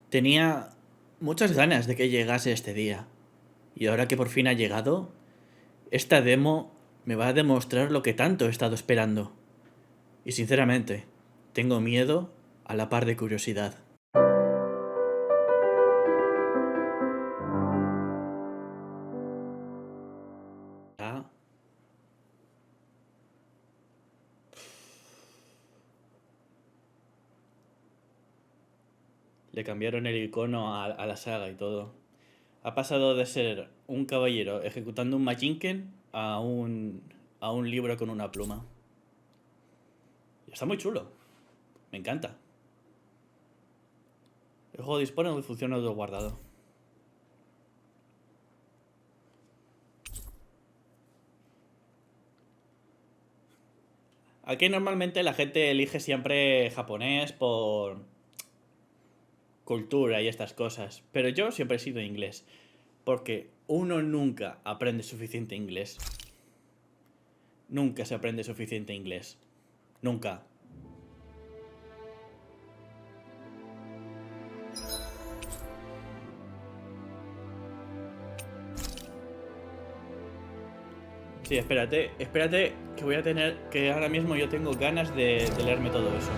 Tenía muchas ganas de que llegase este día. Y ahora que por fin ha llegado, esta demo me va a demostrar lo que tanto he estado esperando. Y sinceramente, tengo miedo a la par de curiosidad. Ah. Le cambiaron el icono a la saga y todo. Ha pasado de ser un caballero ejecutando un majinken a un libro con una pluma. Y está muy chulo. Me encanta. El juego dispone de función autoguardado. Aquí normalmente la gente elige siempre japonés por cultura y estas cosas, pero yo siempre he sido inglés, porque uno nunca aprende suficiente inglés. Nunca se aprende suficiente inglés. Nunca. Sí, espérate, que voy a tener, que ahora mismo yo tengo ganas de leerme todo eso.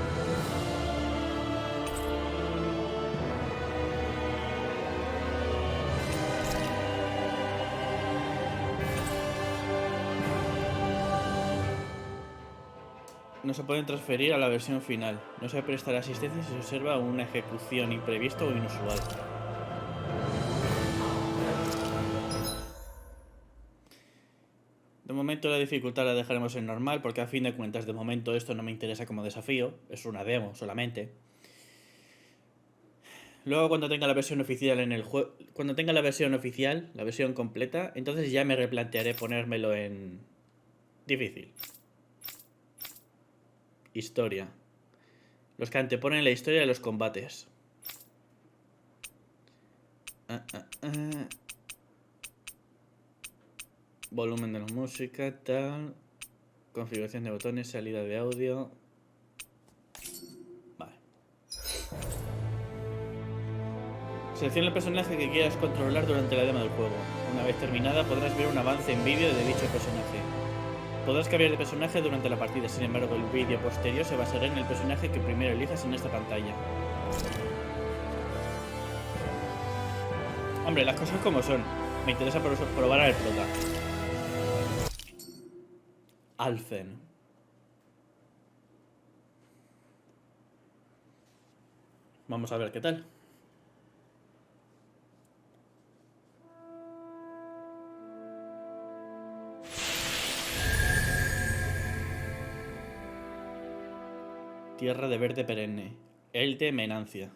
No se pueden transferir a la versión final. No se prestará asistencia si se observa una ejecución imprevista o inusual. De momento la dificultad la dejaremos en normal porque a fin de cuentas de momento esto no me interesa como desafío. Es una demo solamente. Luego cuando tenga la versión oficial en el juego, cuando tenga la versión oficial, la versión completa, entonces ya me replantearé ponérmelo en difícil. Historia. Los que anteponen la historia de los combates. Volumen de la música, tal. Configuración de botones, salida de audio. Vale. Selecciona el personaje que quieras controlar durante la demo del juego. Una vez terminada podrás ver un avance en vídeo de dicho personaje. Podrás cambiar de personaje durante la partida, sin embargo el vídeo posterior se basará en el personaje que primero elijas en esta pantalla. Hombre, las cosas como son. Me interesa probar al prota. Alfen. Vamos a ver qué tal. Tierra de verde perenne. El de Menancia.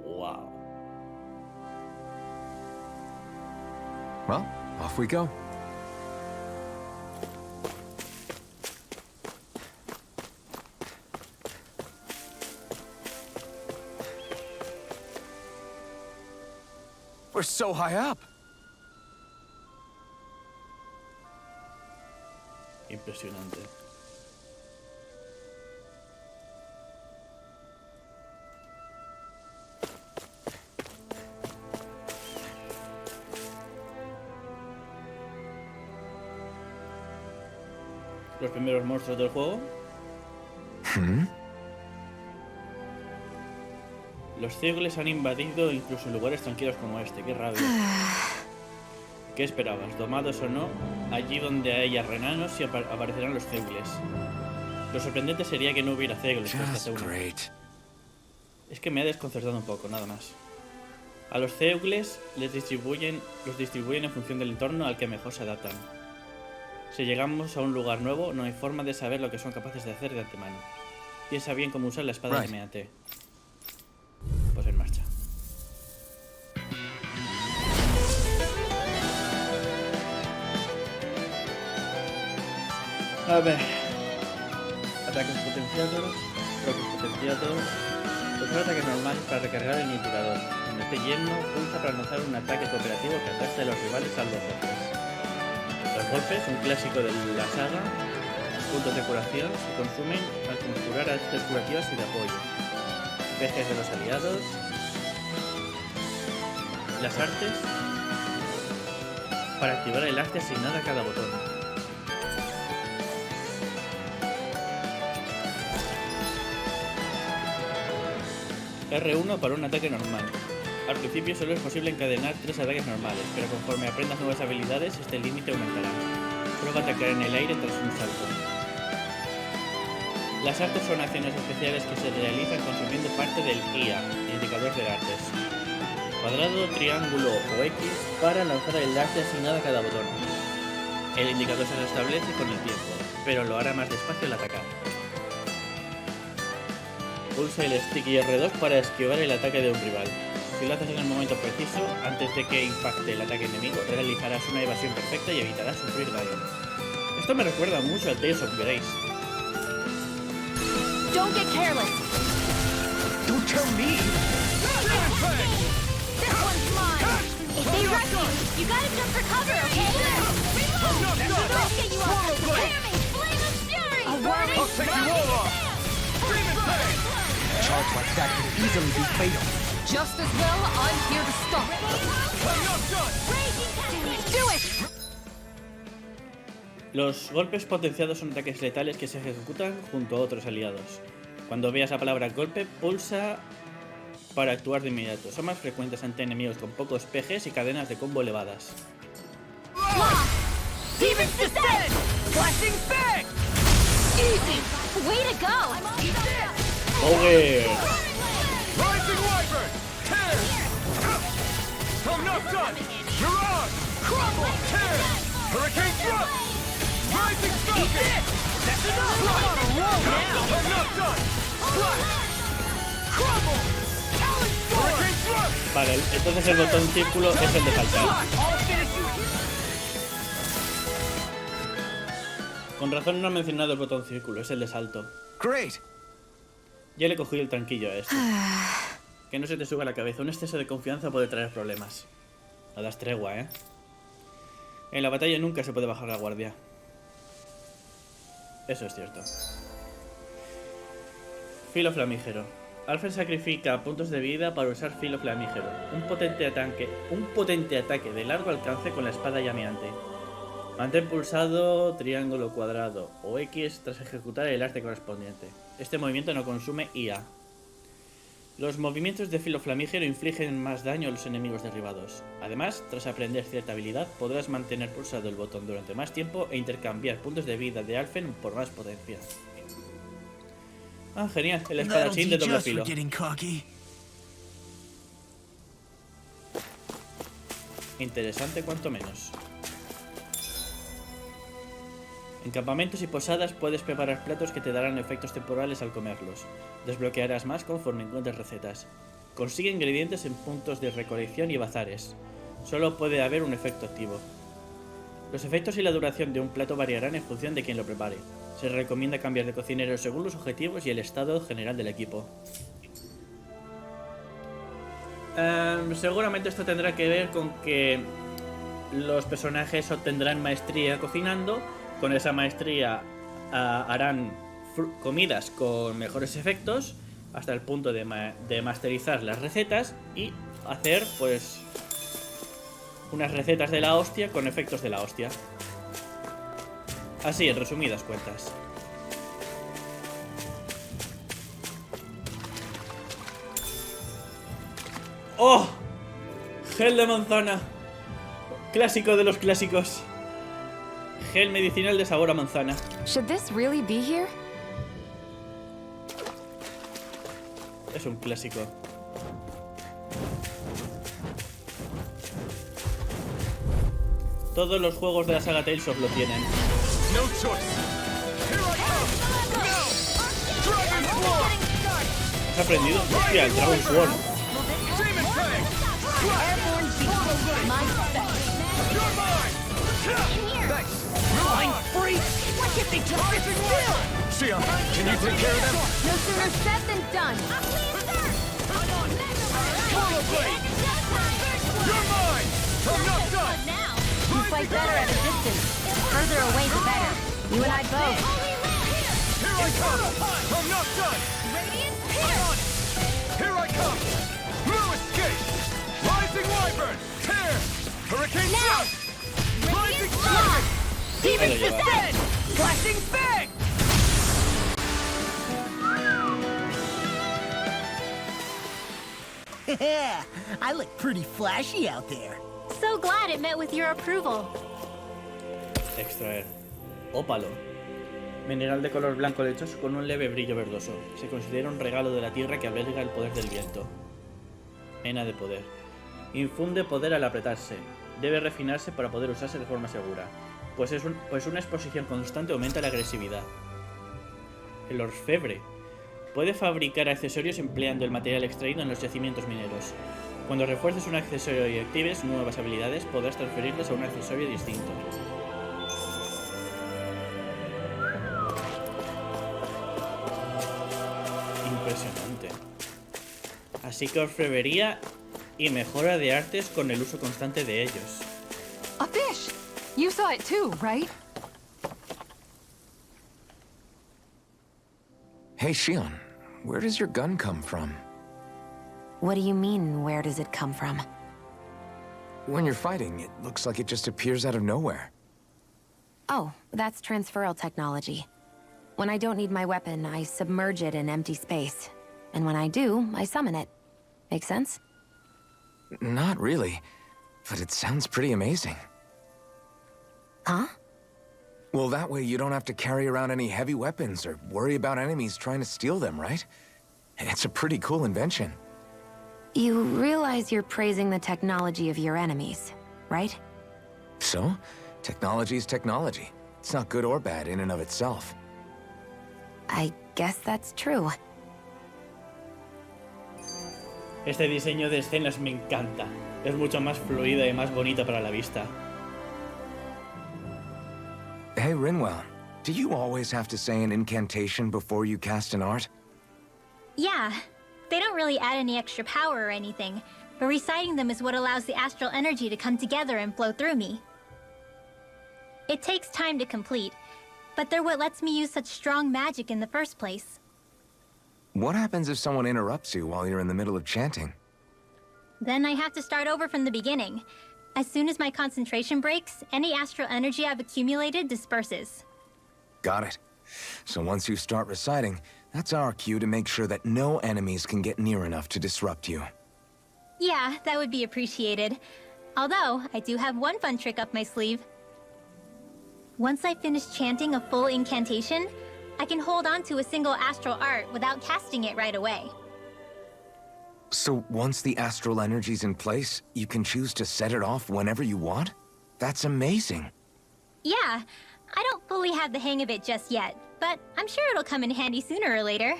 Wow. Well, off we go. We're so high up. Impresionante. Los primeros monstruos del juego. Los Zeugles han invadido incluso lugares tranquilos como este. ¡Qué rabia! ¿Qué esperabas? Domados o no, allí donde haya renanos sí aparecerán los Zeugles. Lo sorprendente sería que no hubiera Zeugles en esta zona. Es que me ha desconcertado un poco, nada más. A los Zeugles los distribuyen en función del entorno al que mejor se adaptan. Si llegamos a un lugar nuevo, no hay forma de saber lo que son capaces de hacer de antemano. Piensa bien cómo usar la espada de MAT. Pues en marcha. A ver. Ataques potenciados. Bloques potenciados. Usar ataques normales para recargar el iniciador. Cuando esté lleno, pulsa para lanzar un ataque cooperativo que aplaste a los rivales a los golpes. Los golpes, un clásico de la saga. Puntos de curación se consumen al conjurar artes curativas y de apoyo. pejes de los aliados. Las artes. Para activar el arte asignada a cada botón. R1 para un ataque normal. Al principio solo es posible encadenar 3 ataques normales, pero conforme aprendas nuevas habilidades, este límite aumentará. Prueba a atacar en el aire tras un salto. Las artes son acciones especiales que se realizan consumiendo parte del IA, indicador de artes. Cuadrado, triángulo o X para lanzar el arte asignado a cada botón. El indicador se restablece con el tiempo, pero lo hará más despacio al atacar. Pulsa el stick y R2 para esquivar el ataque de un rival. Si lo haces en el momento preciso, antes de que impacte el ataque enemigo, realizarás una evasión perfecta y evitarás sufrir daño. Esto me recuerda mucho al Tales of Grace. Don't get careless. Don't tell me! This one's mine. If they rush you, you gotta jump for cover, okay? Let's get you up. Prepare me. Flame of fury. A warning. I'll take you all off! A charge like that could easily be fatal. Just as well, I'm here to stop. Do it. Los golpes potenciados son ataques letales que se ejecutan junto a otros aliados. Cuando veas la palabra golpe, pulsa para actuar de inmediato. Son más frecuentes ante enemigos con pocos PGs y cadenas de combo elevadas. Demon's Descent! Flashing Fang! Easy! Way to go! ¡Power! Rising Wyvern! Tear! I'm not done! You're on! Crumble! Tear! Hurricane Thrust! Rising Falcon! That's enough! I'm not done! Slash! Crumble! Hurricane Thrust! Vale, entonces el botón círculo es el de saltar. Con razón no ha mencionado el botón círculo, es el de salto. Great! Ya le he cogido el tranquillo a esto. Que no se te suba a la cabeza, un exceso de confianza puede traer problemas. No das tregua, ¿eh? En la batalla nunca se puede bajar la guardia. Eso es cierto. Filo flamígero. Alfred sacrifica puntos de vida para usar filo flamígero, un potente ataque de largo alcance con la espada llameante. Mantén pulsado triángulo, cuadrado o X tras ejecutar el arte correspondiente. Este movimiento no consume IA. Los movimientos de filo flamígero infligen más daño a los enemigos derribados. Además, tras aprender cierta habilidad, podrás mantener pulsado el botón durante más tiempo e intercambiar puntos de vida de Alfen por más potencia. Ah, genial, el espadachín de doble filo. Interesante cuanto menos. En campamentos y posadas puedes preparar platos que te darán efectos temporales al comerlos. Desbloquearás más conforme encuentres recetas. Consigue ingredientes en puntos de recolección y bazares. Solo puede haber un efecto activo. Los efectos y la duración de un plato variarán en función de quien lo prepare. Se recomienda cambiar de cocinero según los objetivos y el estado general del equipo. Seguramente esto tendrá que ver con que los personajes obtendrán maestría cocinando. Con esa maestría harán comidas con mejores efectos hasta el punto de masterizar las recetas y hacer pues unas recetas de la hostia con efectos de la hostia. Así, en resumidas cuentas. ¡Oh! Gel de manzana. Clásico de los clásicos. Gel medicinal de sabor a manzana. Should this really be here? Es un clásico. Todos los juegos de la saga Tales of lo tienen. No choice. Here I come. No. Dragon Swarm. ¿Has aprendido? Hostia, el Dragon Swarm. Demon Fang. Airborne beast. My You're mine. Thanks. I'm free. Why can't they just sit still? Xion, can you take care of them? No sooner said than done. Total Blade. You're mine. I'm not done. You fight better at a distance. Further away, the better. You and I both. Here I come. I'm not done. Radiant I'm on it. Ahí lo lleva. Flashing bang! Yeah, I look pretty flashy out there. So glad it met with your approval. Extraer. Ópalo. Mineral de color blanco lechoso con un leve brillo verdoso. Se considera un regalo de la tierra que alberga el poder del viento. Pena de poder. Infunde poder al apretarse. Debe refinarse para poder usarse de forma segura. Pues una exposición constante aumenta la agresividad. El orfebre. Puede fabricar accesorios empleando el material extraído en los yacimientos mineros. Cuando refuerces un accesorio y actives nuevas habilidades, podrás transferirlas a un accesorio distinto. Impresionante. Así que orfebrería y mejora de artes con el uso constante de ellos. A fish! You saw it too, right? Hey, Shion, where does your gun come from? What do you mean, where does it come from? When you're fighting, it looks like it just appears out of nowhere. Oh, that's transferal technology. When I don't need my weapon, I submerge it in empty space. And when I do, I summon it. Make sense? Not really, but it sounds pretty amazing. Huh? Well, that way you don't have to carry around any heavy weapons or worry about enemies trying to steal them, right? It's a pretty cool invention. You realize you're praising the technology of your enemies, right? So, technology's technology. It's not good or bad in and of itself. I guess that's true. Este diseño de escenas me encanta. Es mucho más fluida y más bonita para la vista. Hey, Rinwell, do you always have to say an incantation before you cast an art? Yeah, they don't really add any extra power or anything, but reciting them is what allows the astral energy to come together and flow through me. It takes time to complete, but they're what lets me use such strong magic in the first place. What happens if someone interrupts you while you're in the middle of chanting? Then I have to start over from the beginning. As soon as my concentration breaks, any astral energy I've accumulated disperses. Got it. So once you start reciting, that's our cue to make sure that no enemies can get near enough to disrupt you. Yeah, that would be appreciated. Although, I do have one fun trick up my sleeve. Once I finish chanting a full incantation, I can hold on to a single astral art without casting it right away. So once the astral energy's in place, you can choose to set it off whenever you want? That's amazing. Yeah, I don't fully have the hang of it just yet, but I'm sure it'll come in handy sooner or later.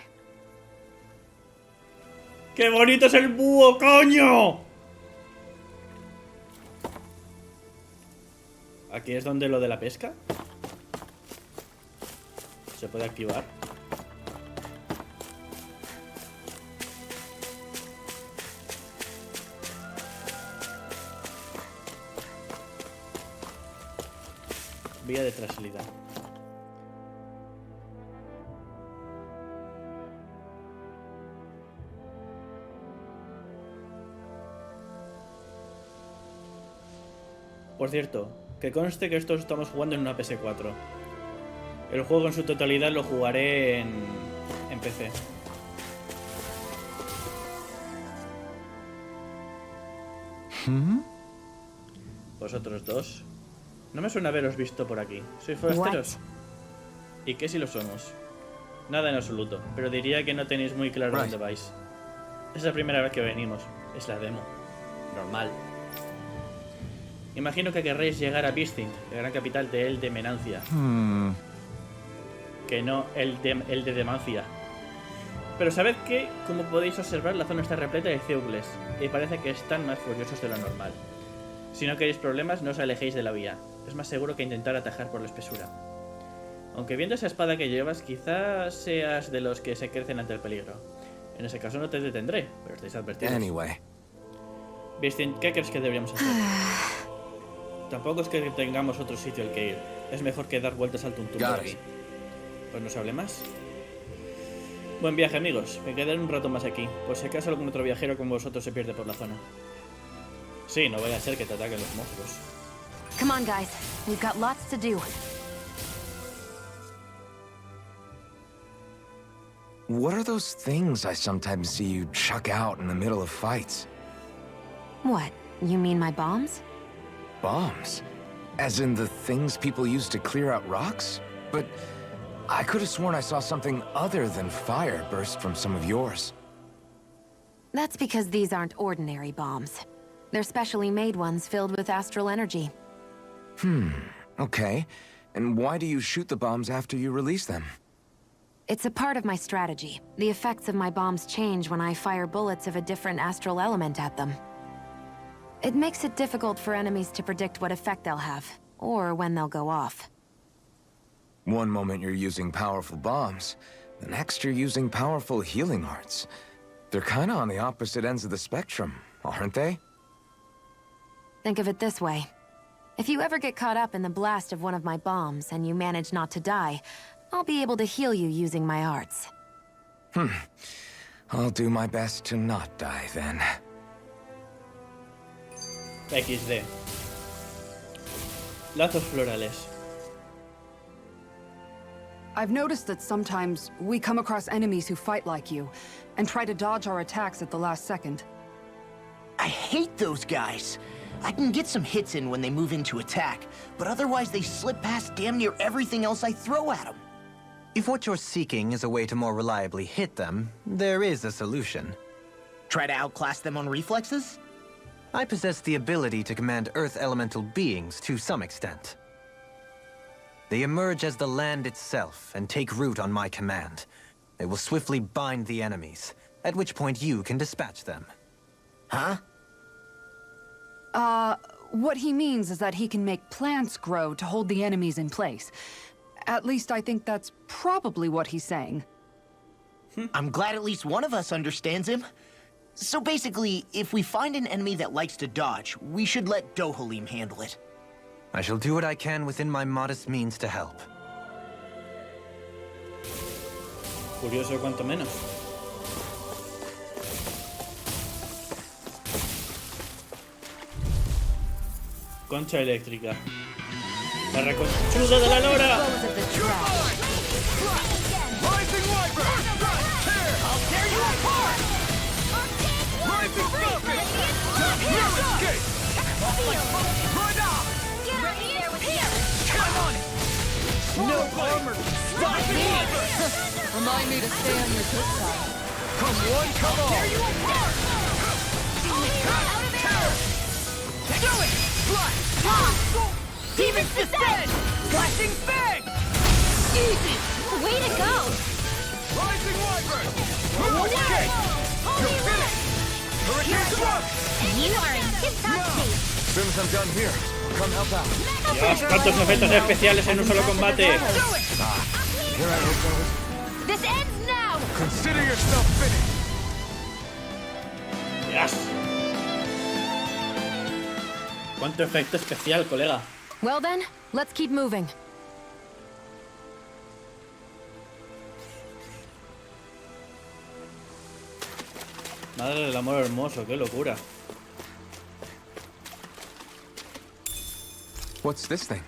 ¡Qué bonito es el búho, coño! Aquí es donde lo de la pesca. Se puede activar. Vía de traslida. Por cierto, que conste que esto estamos jugando en una PS4. El juego en su totalidad lo jugaré en PC. ¿Vosotros dos? No me suena haberos visto por aquí. ¿Sois forasteros? ¿Y qué si lo somos? Nada en absoluto, pero diría que no tenéis muy claro dónde vais. Es la primera vez que venimos. Es la demo. Normal. Imagino que querréis llegar a Bistin, la gran capital de El de Menancia. Que no el de Demancia. Pero sabed que, como podéis observar, la zona está repleta de ceugles, y parece que están más furiosos de lo normal. Si no queréis problemas, no os alejéis de la vía. Es más seguro que intentar atajar por la espesura. Aunque viendo esa espada que llevas, quizás seas de los que se crecen ante el peligro. En ese caso no te detendré, pero estáis advertidos. Anyway. Bistin, ¿qué crees que deberíamos hacer? Tampoco es que tengamos otro sitio al que ir. Es mejor que dar vueltas al tuntún por aquí. Pues no se hable más. Buen viaje, amigos. Me quedaré un rato más aquí, por si acaso algún otro viajero como vosotros se pierde por la zona. Sí, no vaya a ser que te ataquen los monstruos. Come on, guys. We've got lots to do. what are those things I sometimes see you chuck out in the middle of fights? What? You mean my bombs? Bombs? As in the things people use to clear out rocks? But I could have sworn I saw something other than fire burst from some of yours. That's because these aren't ordinary bombs. They're specially made ones filled with astral energy. Okay. And why do you shoot the bombs after you release them? It's a part of my strategy. The effects of my bombs change when I fire bullets of a different astral element at them. It makes it difficult for enemies to predict what effect they'll have, or when they'll go off. One moment you're using powerful bombs, the next you're using powerful healing arts. They're kinda on the opposite ends of the spectrum, aren't they? Think of it this way. If you ever get caught up in the blast of one of my bombs and you manage not to die, I'll be able to heal you using my arts. I'll do my best to not die then. XD. Lazos florales. I've noticed that sometimes we come across enemies who fight like you and try to dodge our attacks at the last second. I hate those guys. I can get some hits in when they move into attack, but otherwise they slip past damn near everything else I throw at them. If what you're seeking is a way to more reliably hit them, there is a solution. Try to outclass them on reflexes? I possess the ability to command Earth elemental beings to some extent. They emerge as the land itself and take root on my command. They will swiftly bind the enemies, at which point you can dispatch them. Huh? What he means is that he can make plants grow to hold the enemies in place. At least I think that's probably what he's saying. I'm glad at least one of us understands him. So basically, if we find an enemy that likes to dodge, we should let Dohalim handle it. I shall do what I can within my modest means to help. Curioso cuanto menos. Concha eléctrica. La reconchuda de la lora. Rising Viper! I'll tear you apart! Rising Falcon! No escape! Right off! Get out of here with here! Come on it! No armor! Stop me! Remind me to stay on your good side. Come one, come all! Tear you apart! Do it! Flash! Demons descend! Flashing bang! Easy! Way to go! Rising Wyvern! No escape! You're finished! Hurricane thrust! You are in tip-top shape! Since I'm done here, come help out. Dios, cuántos efectos especiales en un solo combate. Here I go. This ends now! Consider yourself finished! Dios. Cuánto efecto especial, colega. Well then, let's keep moving. Madre del amor hermoso, qué locura. What's this thing?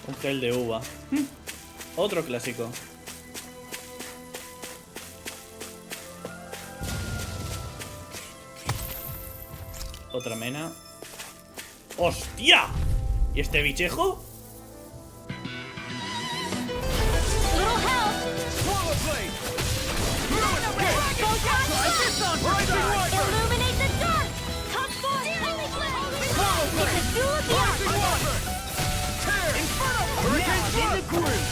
Un gel de uva. Otro clásico. Otra mena. ¡Hostia! ¿Y este bichejo? Little help! Swallow blade! No escape! Rising Wyvern! Illuminate the dark! Come forth! Swallow blade! It's a duel of the Rising Wyvern! Tear! Inferno! Hurricane Now I'm in the thrust! groove!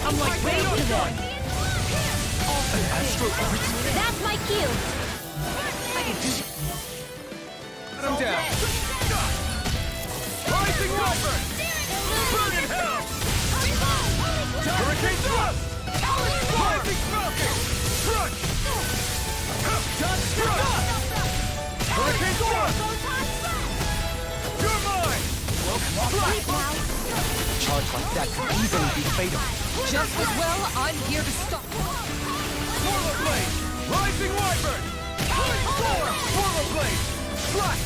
I'm like ready for them! That's my cue! Put him down. Rising Wyvern! Burn in hell! Hurricane thrust! Rising Falcon! Crunch! Thrust! Hurricane thrust! You're mine! Charge like that could easily be fatal. Just as well, I'm here to stop. Swallow blade! Rising Wyvern! Storm! Swallow blade! Slash!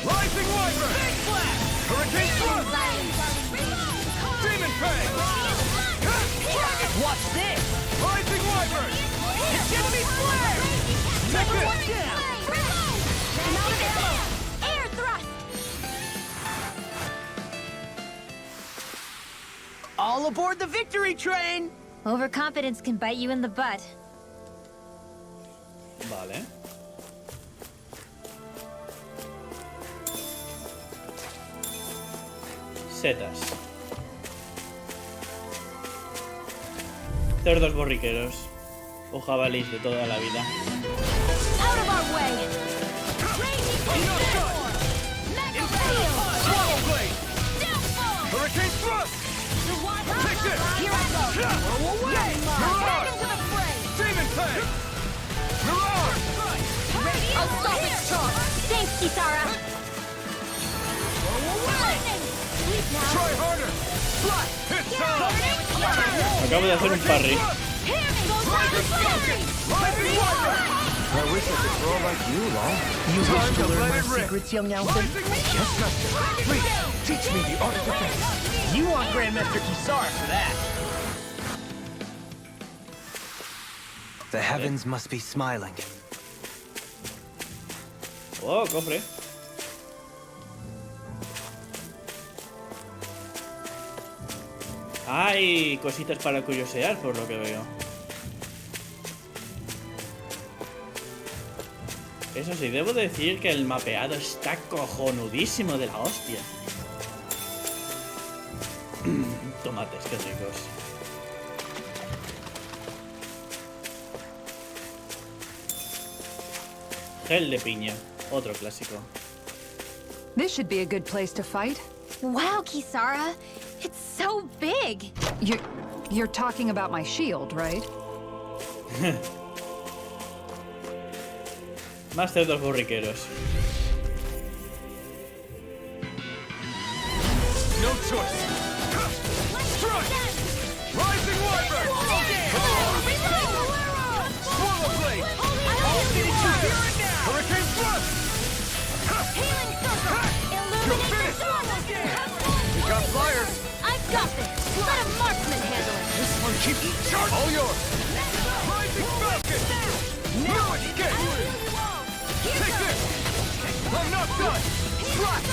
Rising Wyvern! Big flash! Hurricane thrust! Demon fang! Watch this! Rising wyvern! It's enemy flare! Take this! Air thrust! All aboard the victory train! Overconfidence can bite you in the butt. Vale. Setas. Cerdos borriqueros. O jabalís de toda la vida. Out of our way! Swallow blade! Hurricane thrust! Take this! Here I go! Throw away! Mirage! Into the fray! Demon Fang! Mirage! I'll stop its charge! Thanks, Kisara! Try harder! Fly! Hit time! Acabo de hacer un parry. Rising wyvern! I wish I could throw like you, Lol. You Time wish to to learn let my it rip. secrets, young Alvin? Yes, Master. Please, teach me the art of defense. You want Grandmaster Kisara for that. The heavens must be smiling. Oh, cofre. Hay cositas para curiosear, por lo que veo. Eso sí, debo decir que el mapeado está cojonudísimo de la hostia. Tomates, qué ricos. Gel de piña, otro clásico. This should be a good place to fight. Wow, Kisara! It's so big! You're talking about my shield, right? Más cerdos borriqueros. No choice. Strike! Rising wyvern! Swallow blade! All city troops here and now! Hurricane thrust! Healing circle! You're finished! We got flyers! I've got this! Let a marksman handle it! This one keep charged! All yours! Rising falcon! No escape! Take this! I'm not done! Strike!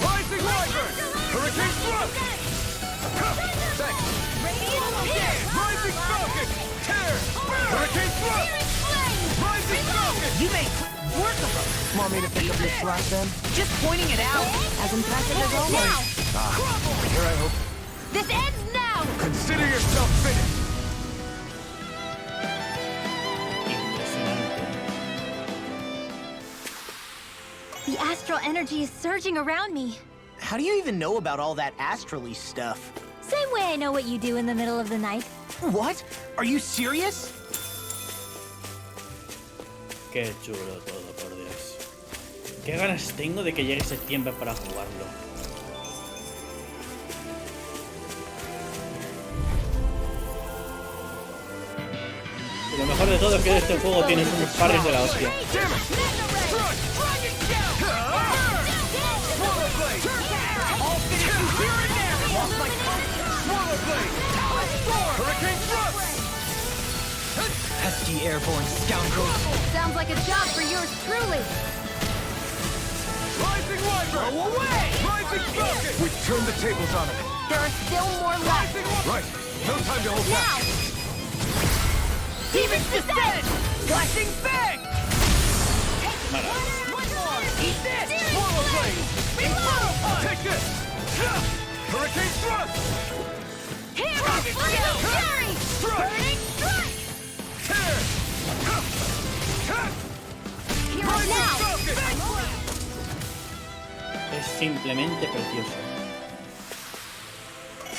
Rising wyvern! Hurricane thrust! Thanks! Rising falcon! Tear! Hurricane thrust! Rising falcon! You make work of them. Want me to pick up your slack then? Just pointing it out. As impressive as always. Now! Here I hope. This ends now! Consider yourself finished! Impresionante. The astral energy is surging around me. How do you even know about all that astrally stuff? Same way I know what you do in the middle of the night. What? Are you serious? Qué chulo todo, por Dios. Qué ganas tengo de que llegue septiembre para jugarlo. Y lo mejor de todo es que este juego tiene unos parries de la hostia. Pesky airborne scoundrels! Sounds like a job for yours truly. Rising wyvern! Go away! Rising falcon! We turned the tables on him. There are still more left. Right. No time to hold back. Now! Demons descend! Flashing bang! Eat this! Swallow blade! Take this! Hurricane thrust! Fury! Burning strike! Tear! Here and now! Es simplemente precioso.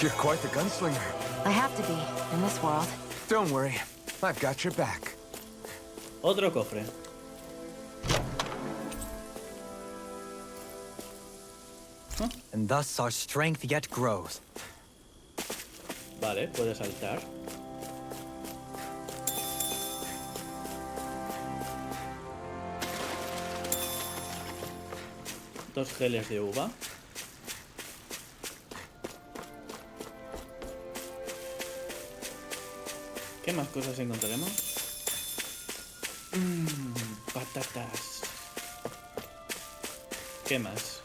You're quite the gunslinger. I have to be, in this world. Don't worry. I've got your back. Otro cofre. And thus our strength yet grows. Vale, puede saltar. Dos geles de uva. ¿Qué ¿Qué más cosas encontraremos? Patatas. ¿Qué más?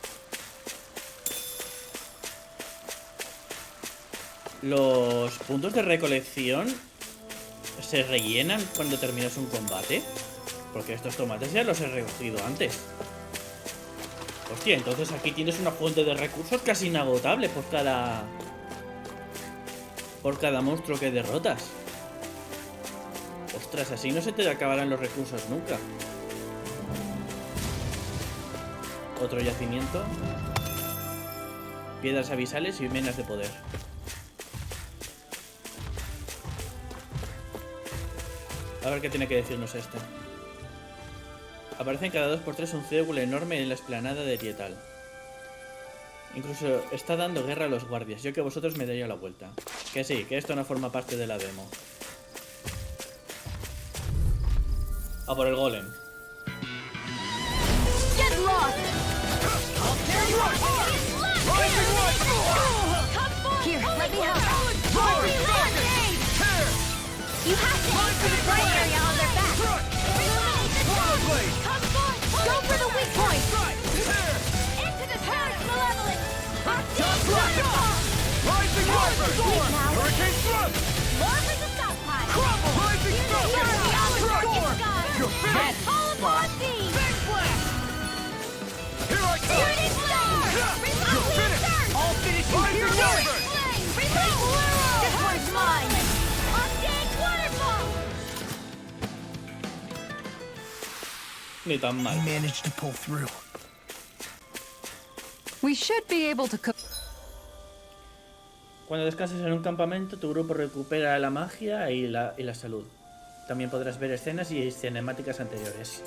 Los puntos de recolección se rellenan cuando terminas un combate. Porque estos tomates ya los he recogido antes. Hostia, entonces aquí tienes una fuente de recursos casi inagotable por cada monstruo que derrotas. Ostras, así no se te acabarán los recursos nunca. Otro yacimiento. Piedras abisales y menas de poder. A ver qué tiene que decirnos este. Aparecen cada 2x3 un círculo enorme en la explanada de Rietal. Incluso está dando guerra a los guardias. Yo que vosotros me daría la vuelta. Que sí, que esto no forma parte de la demo. A por el golem. Here, let me help. You have to aim for the prey area on their back. Go for the weak point. Into the turret, malevolent. Rising Viper! Hurricane Thrust! More for the stockpile. Crumble! Rising Falcon! You're finished! Call upon thee. Big Blast! Here I come! Shooting star. You're finished! All finishing Rising Viper! This one's mine. Update waterfall. Ni tan mal. We managed to pull through. We should be able to cook. Cuando descanses en un campamento, tu grupo recupera la magia y la salud. También podrás ver escenas y cinemáticas anteriores.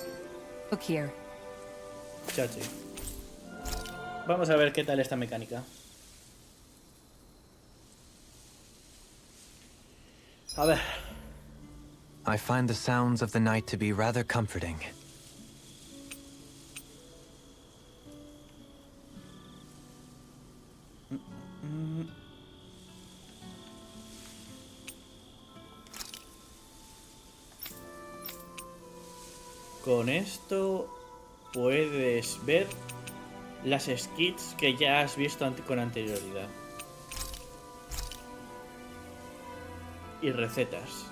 Look here. Chachi. Vamos a ver qué tal esta mecánica. A ver. I find the sounds of the night to be rather comforting. Con esto puedes ver las skits que ya has visto con anterioridad. Y recetas.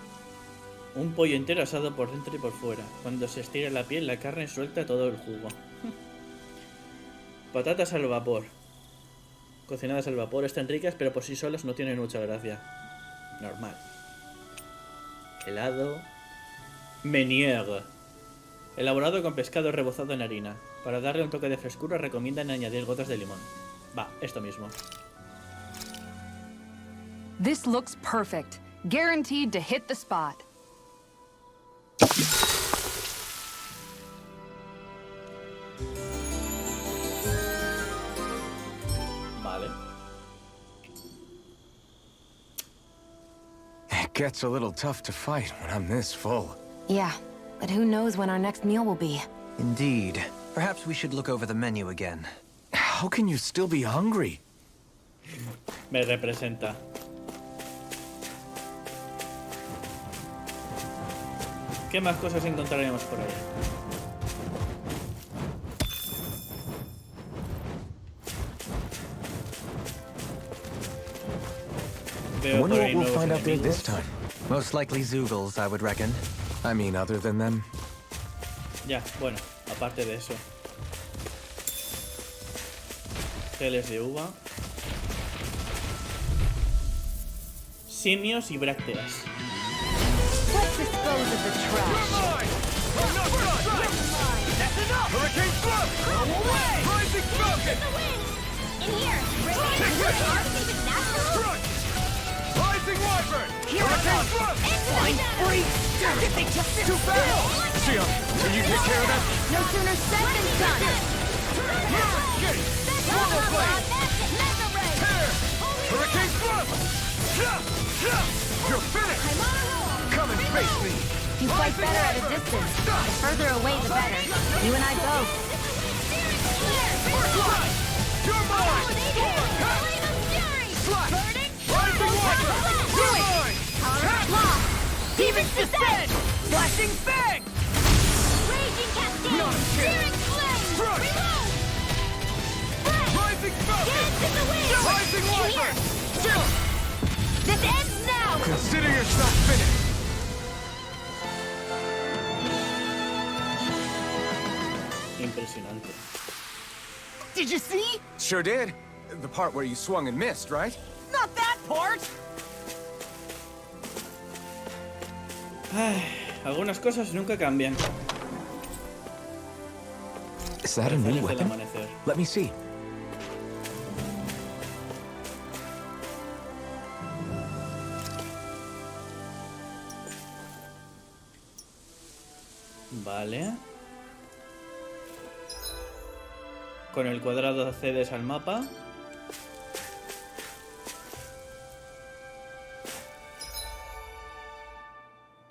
Un pollo entero asado por dentro y por fuera. Cuando se estira la piel, la carne suelta todo el jugo. Patatas al vapor. Cocinadas al vapor están ricas, pero por sí solas no tienen mucha gracia. Normal. Helado. Meunier. Elaborado con pescado rebozado en harina. Para darle un toque de frescura recomiendan añadir gotas de limón. Va, esto mismo. This looks perfect. Guaranteed to hit the spot. Vale. It gets a little tough to fight when I'm this full. Yeah, but who knows when our next meal will be. Indeed. Perhaps we should look over the menu again. How can you still be hungry? Me representa. ¿Qué más cosas encontraremos por ahí? I Veo wonder por what ahí we'll nuevos find out there this enemigos. time. Most likely Zoogles, I would reckon. I mean, other than them. Ya, bueno, aparte de eso. Geles de uva. Simios y brácteas. Let's dispose of the trash. That's enough! Hurricane Thrust! Go away! Rising Falcon! In here! Crunch! Rising Wyvern! Hurricane Thrust! Free! Too fast! Sion, can you take care of that? No sooner said than done. Get it! Turbo Blade! Tear! Hurricane Thrust! You're finished! Come and face me! You fight better at a distance. The further away, the better. You and I both. You're mine! Slash! Rising Wyvern! You're mine! Block. Demons descend! Flashing fang! Raging cascade! No shit. Searing flame! Crush. Reload! Break! Rising falcon! Dance in the wind! Rising In wyvern! here! Chill! This ends now! Consider yourself finished! Impresionante. Did you see? Sure did. The part where you swung and missed, right? Not that part! Ay, algunas cosas nunca cambian. Is that a new Refleja el weapon? amanecer. Let me see. Vale. Con el cuadrado accedes al mapa.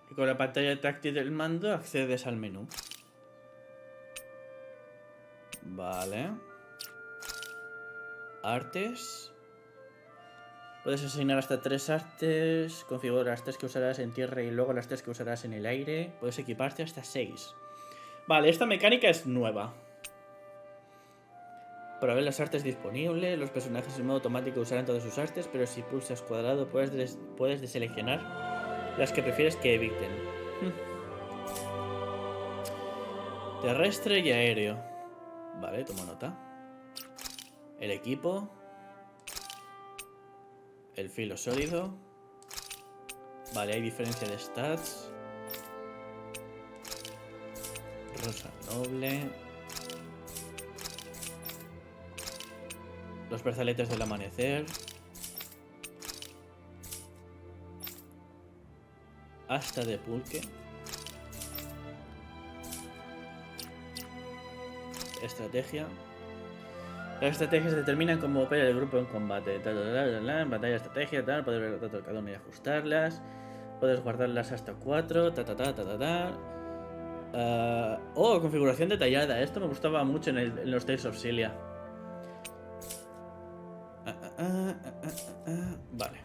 Y con la pantalla táctil del mando accedes al menú. Vale. Artes. Puedes asignar hasta 3 artes. Configura las 3 que usarás en tierra y luego las 3 que usarás en el aire. Puedes equiparte hasta 6. Vale, esta mecánica es nueva. Para ver las artes disponibles, los personajes en modo automático usarán todas sus artes, pero si pulsas cuadrado puedes deseleccionar las que prefieres que eviten. Terrestre y aéreo. Vale, tomo nota. El equipo. El filo sólido. Vale, hay diferencia de stats. Rosa noble. Los brazaletes del amanecer. Asta de pulque. Estrategia. Las estrategias determinan cómo opera el grupo en combate. En batalla, estrategia, tal. Poder ver los datos de cada uno y ajustarlas. Puedes guardarlas hasta 4. Configuración detallada. Esto me gustaba mucho en los Tales of Cilia. Vale.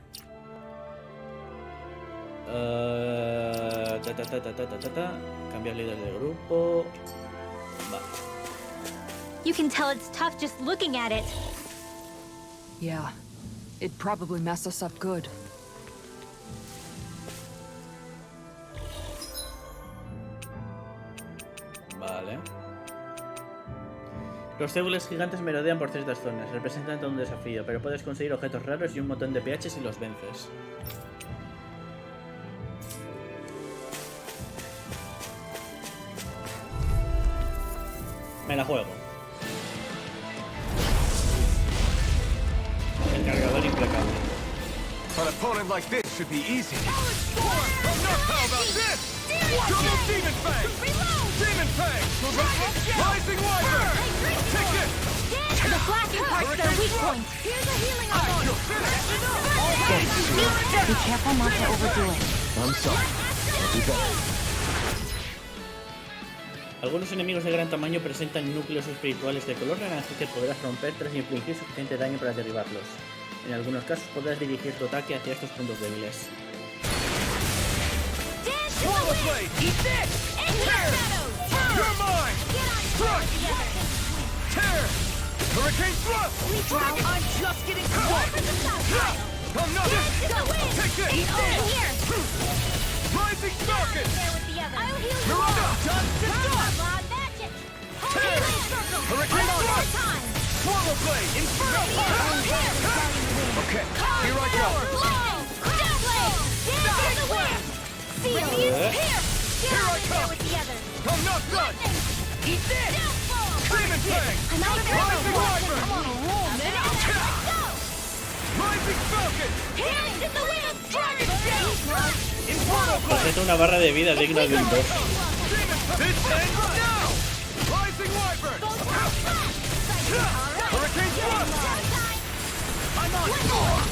Cambiar líder de grupo. Vale. You can tell it's tough just looking at it. Yeah, it'd probably mess us up good. Vale. Los células gigantes merodean por ciertas zonas, representan todo un desafío, pero puedes conseguir objetos raros y un montón de PH si los vences. Me la juego. El cargador implacable. An opponent like this should be easy. How about this? Double demon fang! Demon fang! Rising wyvern! Take this! The flashing part's their weak point. Here's a healing on. Be careful not to overdo it. I'm sorry. I'll do better. Algunos enemigos de gran tamaño presentan núcleos espirituales de color naranja que podrás romper tras infligir suficiente daño para derribarlos. En algunos casos podrás dirigir tu ataque hacia estos puntos débiles. Swallow blade! Eat this! Tear! You're mine! Crush! Tear! Hurricane thrust! I'm just getting started! I'm not Take this! Eat this! Rising falcon! I'll heal you You're all. up! Done to dust! Magic. Tear! Hurricane thrust! Swallow blade! Inferno punch! Okay, here I go! Here I come! I'm not done! Eat this! Demon fang! Rising wyvern! I'm on a roll, man! Rising falcon! Hands in the wind. Dragon shell! Inferno blade! Presenta una barra de vida digna de un boss. This ends now! Rising wyvern! Hurricane thrust! I'm on board!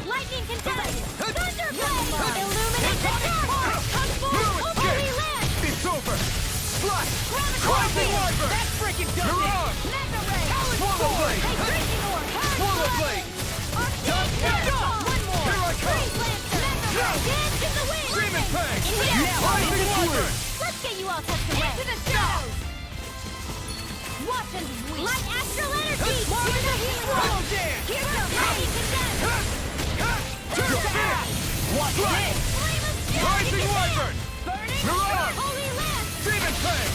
Lightning contagion. Thunderblade. Illuminate the dark. Come forth. Holy land. It's over! Splash! Rising wyvern! That's freaking done! You're on! Mega ray. Swallow blade! Drinking orb. Swallow blade! Done. One more. Here I come! Freeze lancer. Mega ray. Dance in the wind. Let's get you all tucked away. Into the shadows. Watch and weep. Light astral energy. More of the healing world. Here's your body condensed. Watch this. Rising Wyvern. Burning. Mirage. Holy Land. Demon Fang.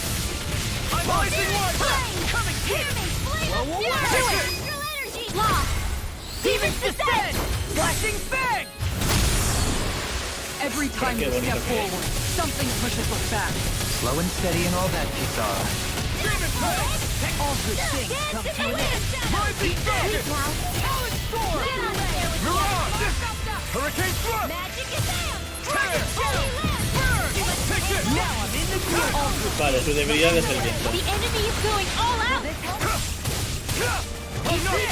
Rising Wyvern. Coming Hear me. Flame of fury. Astral energy. Law. Demons descend. Flashing Fang. Every time you step forward, something pushes us back. Slow and steady and all that, Kisara. Demon Fang. All good things come to an end. Rising Falcon. Talon Storm. Mirage. Hurricane Thrust. Magic is out. Tear. Burn. Take it. Now I'm in the groove. Vale, su debilidad es el viento. The enemy is going all out.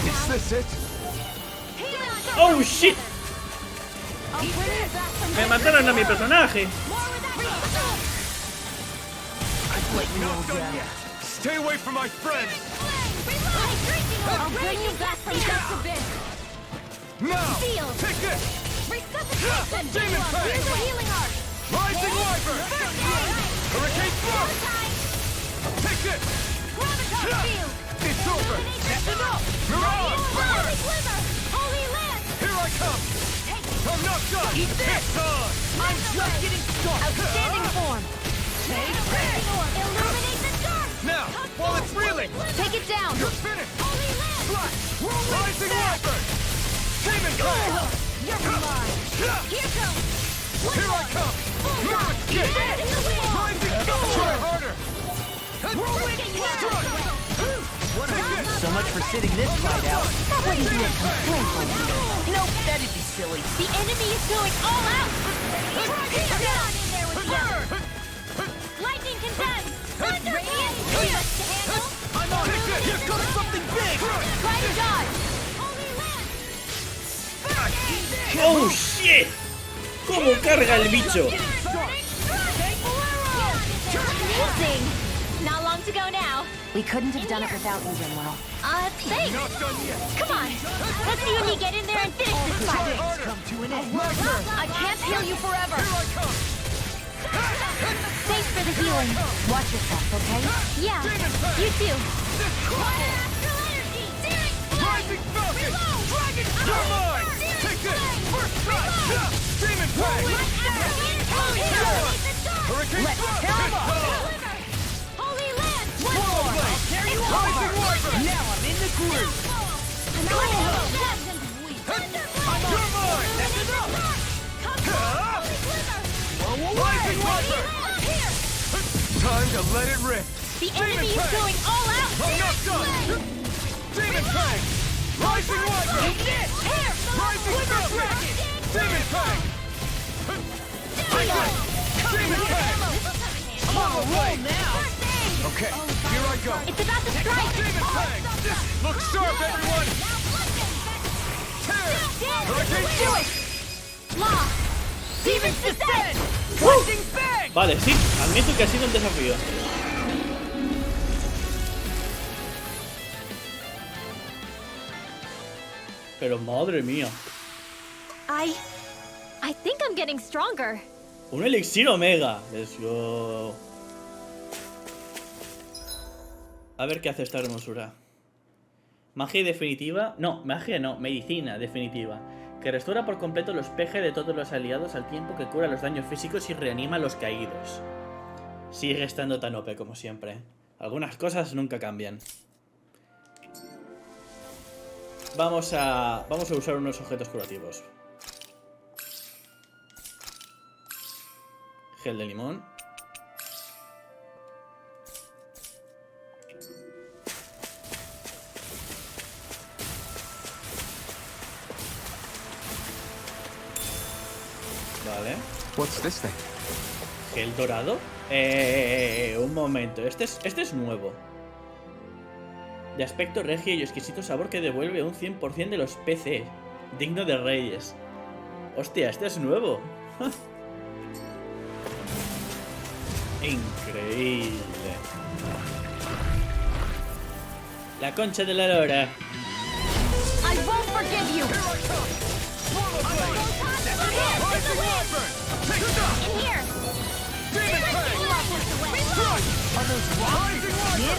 Is this it? ¡Oh, shit! Me mataron a mi personaje. Not done yet. Stay away from my friends. I'll bring you back from just a bit. Now. Seal. Take this. Resuscitation. Demon Fang. Here's a healing art. Rising Wyvern. Hurricane Thrust. Take it. Graviton field. It's over. That's enough. Mirage. Burn. Holy Land. Here I come. I'm not done. Eat this. It's on. I'm just getting started. Outstanding form. Take this. Illuminate the dark. Now, while it's reeling. Take it down. You're finished. Holy Land. Flash. Rising Wyvern. Demon Fang. You're mine. Here comes. Here I come. No escape. Rising Storm. Try harder. Rolling strike. So much for sitting this fight out. That wouldn't be a complaint on you. Nope, that'd be silly. The enemy is going all out. Get down in there with them. Lightning condensed. Radiant. Too much to handle. I'm on it. Here comes something big. Try to dodge. Holy Land. ¡Oh, shit! ¿Cómo carga el bicho? Amazing. Not long to go now. We couldn't have done it without you, Rinwell. Thanks. Not done yet. Come on. Let's see when you get in there and finish this Try fight. harder. Come to an end. I can't heal you forever. Here I come. Thanks for the healing. Watch yourself, okay? Yeah. Demon Fang. You too. Rising Falcon. Dragon. You're mine. Take this. First strike. Demon Fang. Hurricane Thrust. It's on. Holy Land. One more. Carry you Rising Wyvern. Now I'm in the groove. You're mine. That's enough. Rising Wyvern. Time to let it rip. The enemy is going all out. I'm not done. Demon Fang. Rising Wyvern. Rising Falcon. Demon Fang. Demon Fang. I'm on the way. Okay, here I go. It's about to strike. Demon Fang. Look sharp, everyone. Tear. Hurricane Thrust. Law. Demons descend. Rising Fang. Vale, sí, admito que ha sido un desafío. Pero madre mía. I think I'm getting stronger. Un elixir omega. Let's go. A ver qué hace esta hermosura. Magia definitiva. No, magia no, medicina definitiva. Que restaura por completo los PG de todos los aliados al tiempo que cura los daños físicos y reanima a los caídos. Sigue estando tan OP como siempre. Algunas cosas nunca cambian. Vamos a usar unos objetos curativos. Gel de limón. Vale. What's this thing? Gel dorado. Un momento. Este es nuevo. De aspecto regio y exquisito sabor que devuelve un 100% de los PC. Digno de reyes. Hostia, este es nuevo. Increíble. La concha de la lora. I won't forgive you. In here! Demon Fang! Crush! Are those rocks? Rising Wiper!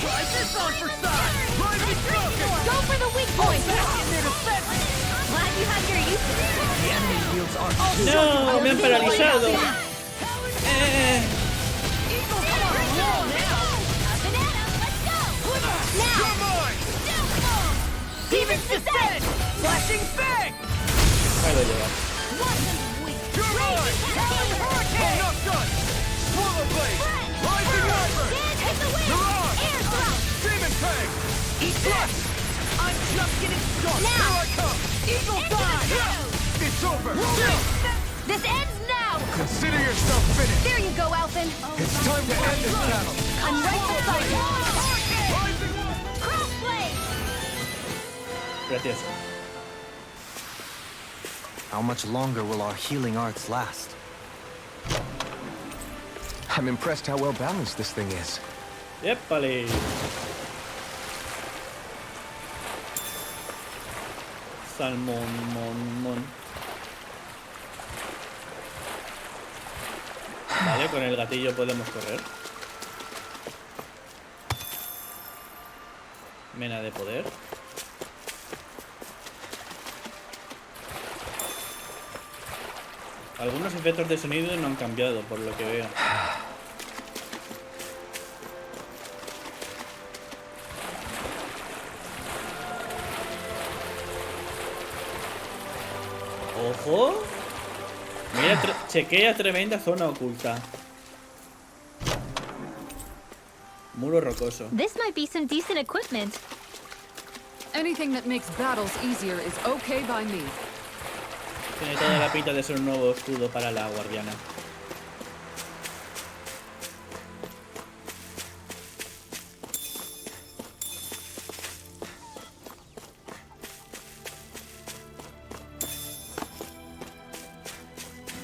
Try this on for size! Rising Falcon! Go for the weak point! Back in their defense! Glad you have your uses. The enemy wields our No, me han paralizado. Eagle, come on, roll now! Banana, let's go! Now! You're mine! Demon's Descent! Flashing Fang! Ahí lo lleva. You're mine! Hurricane! Enough done! Swallow Blade! Rising Wiper! Take the wind! Mirage! Air thrust! Demon Fang! Eat Thrust! I'm just getting started! Here Now! I come! Eagle dive! It's over! This ends now! Consider yourself finished! There you go, Alphen! It's time to end this battle! I'm right beside you! Rising Wiper! Crossblade! Gracias. How much longer will our healing arts last? I'm impressed how well balanced this thing is. ¡Épale! Salmón, mon. Vale, con el gatillo podemos correr. Mena de poder. Algunos efectos de sonido no han cambiado, por lo que veo. ¡Ojo! Mira, chequea tremenda zona oculta. Muro rocoso. This might be some decent equipment. Anything that makes battles easier is okay by me. Tiene toda la pinta de ser un nuevo escudo para la guardiana.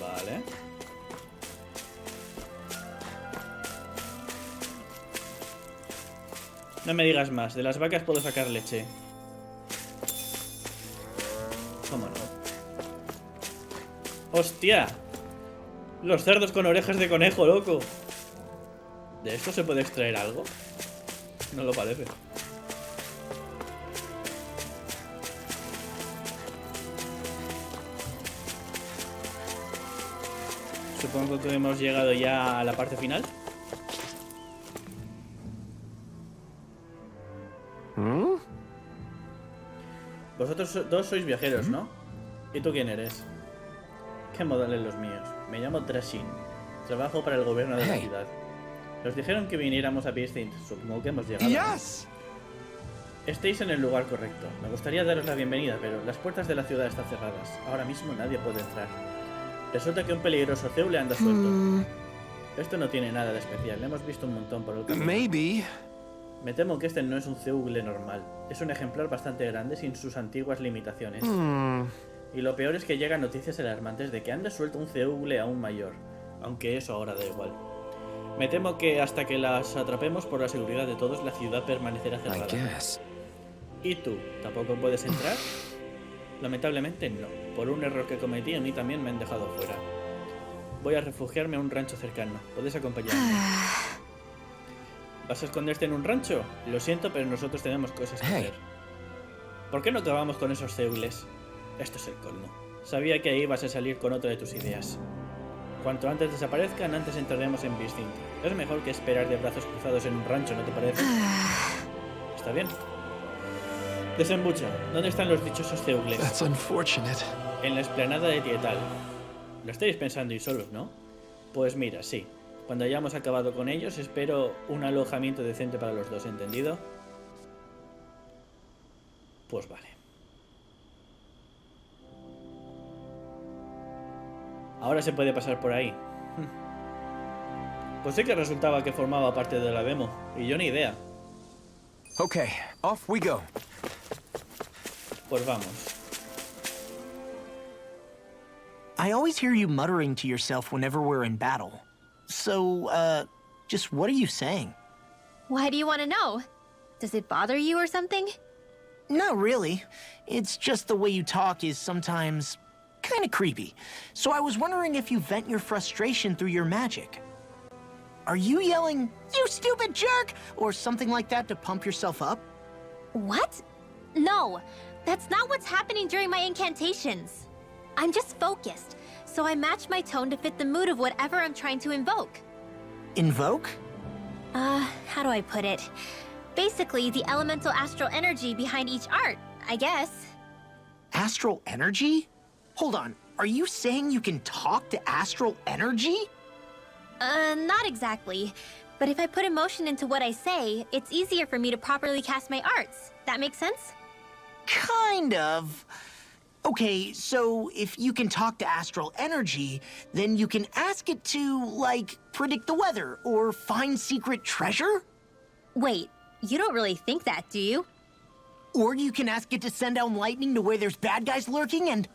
Vale. No me digas más. De las vacas puedo sacar leche. ¿Cómo no? ¡Hostia! Los cerdos con orejas de conejo, loco. ¿De esto se puede extraer algo? No lo parece. Supongo que hemos llegado ya a la parte final. Vosotros dos sois viajeros, ¿no? ¿Y tú quién eres? ¿Qué modales los míos? Me llamo Presione. Trabajo para el gobierno de la ciudad. Nos dijeron que viniéramos a Piscine. Supongo que hemos llegado. Yes! Estáis en el lugar correcto. Me gustaría daros la bienvenida, pero las puertas de la ciudad están cerradas. Ahora mismo nadie puede entrar. Resulta que un peligroso Zeule anda suelto. Esto no tiene nada de especial. Hemos visto un montón por el camino. Maybe. Me temo que este no es un Zeule normal. Es un ejemplar bastante grande sin sus antiguas limitaciones. Y lo peor es que llegan noticias alarmantes de que anda suelto un Zeule aún mayor. Aunque eso ahora da igual. Me temo que hasta que las atrapemos por la seguridad de todos, la ciudad permanecerá cerrada. ¿Y tú? ¿Tampoco puedes entrar? Lamentablemente no. Por un error que cometí, a mí también me han dejado fuera. Voy a refugiarme a un rancho cercano. ¿Puedes acompañarme? ¿Vas a esconderte en un rancho? Lo siento, pero nosotros tenemos cosas que hacer. ¿Por qué no acabamos con esos Zeules? Esto es el colmo. Sabía que ahí ibas a salir con otra de tus ideas. Cuanto antes desaparezcan, antes entraremos en Piscine. Es mejor que esperar de brazos cruzados en un rancho, ¿no te parece? Está bien. Desembucha. ¿Dónde están los dichosos Zeules? That's unfortunate. En la explanada de Tietal. Lo estáis pensando y solos, ¿no? Pues mira, sí. Cuando hayamos acabado con ellos, espero un alojamiento decente para los dos, ¿entendido? Pues vale. Ahora se puede pasar por ahí. Pues sí que resultaba que formaba parte de la demo. Y yo ni idea. Okay, off we go. Pues vamos. I always hear you muttering to yourself whenever we're in battle. So, just what are you saying? Why do you want to know? Does it bother you or something? Not really. It's just the way you talk is sometimes kinda creepy. So I was wondering if you vent your frustration through your magic. Are you yelling, "You stupid jerk," or something like that to pump yourself up? What? No, that's not what's happening during my incantations. I'm just focused, so I match my tone to fit the mood of whatever I'm trying to invoke. Invoke? How do I put it? Basically, the elemental astral energy behind each art, I guess. Astral energy? Hold on, are you saying you can talk to astral energy? Not exactly. But if I put emotion into what I say, it's easier for me to properly cast my arts. That make sense? Kind of. Okay, so if you can talk to astral energy, then you can ask it to, like, predict the weather or find secret treasure? Wait, you don't really think that, do you? Or you can ask it to send down lightning to where there's bad guys lurking and...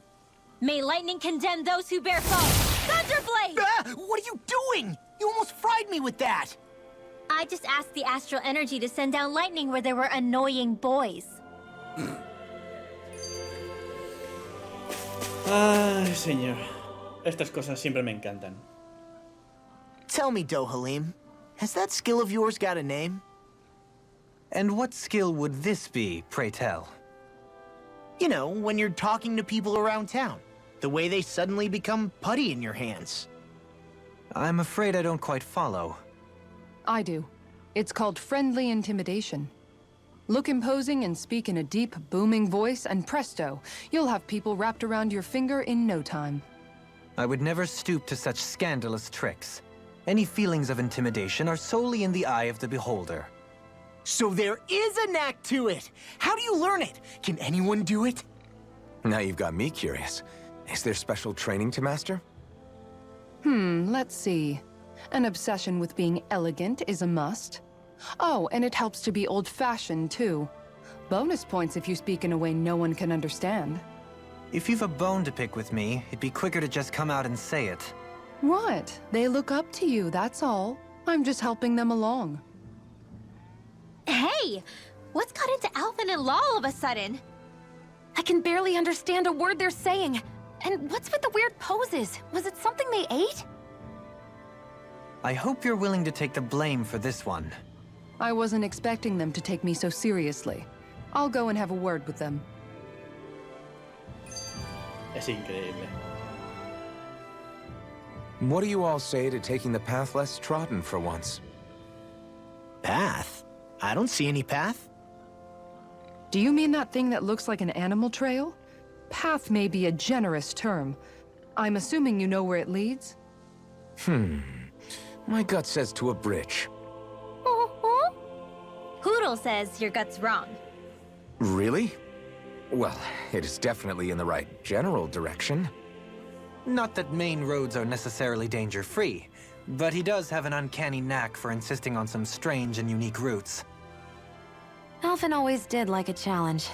May lightning condemn those who bear foes! Thunderblade! Ah, what are you doing? You almost fried me with that! I just asked the astral energy to send down lightning where there were annoying boys. Ay, señor. Estas cosas siempre me encantan. Tell me, Dohalim, has that skill of yours got a name? And what skill would this be, pray tell? You know, when you're talking to people around town. The way they suddenly become putty in your hands. I'm afraid I don't quite follow. I do. It's called friendly intimidation. Look imposing and speak in a deep, booming voice, and presto, you'll have people wrapped around your finger in no time. I would never stoop to such scandalous tricks. Any feelings of intimidation are solely in the eye of the beholder. So there is a knack to it! How do you learn it? Can anyone do it? Now you've got me curious. Is there special training to master? Let's see. An obsession with being elegant is a must. Oh, and it helps to be old-fashioned, too. Bonus points if you speak in a way no one can understand. If you've a bone to pick with me, it'd be quicker to just come out and say it. What? They look up to you, that's all. I'm just helping them along. Hey! What's got into Alvin and Law all of a sudden? I can barely understand a word they're saying. And what's with the weird poses? Was it something they ate? I hope you're willing to take the blame for this one. I wasn't expecting them to take me so seriously. I'll go and have a word with them. Es increíble. What do you all say to taking the path less trodden for once? Path? I don't see any path. Do you mean that thing that looks like an animal trail? Path may be a generous term. I'm assuming you know where it leads? My gut says to a bridge. Hoodle says your gut's wrong. Really? Well, it is definitely in the right general direction. Not that main roads are necessarily danger-free, but he does have an uncanny knack for insisting on some strange and unique routes. Alvin always did like a challenge.